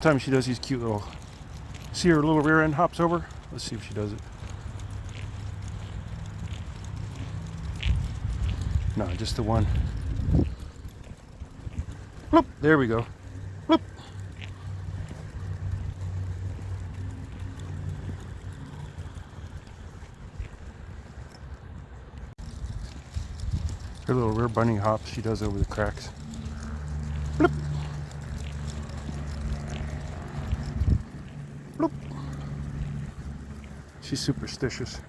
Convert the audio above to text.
Sometimes she does these cute little, see her little rear end hops over? Let's see if she does it. No, just the one. Bloop, there we go. Bloop. Her little rear bunny hops she does over the cracks. Bloop. Bloop. She's superstitious.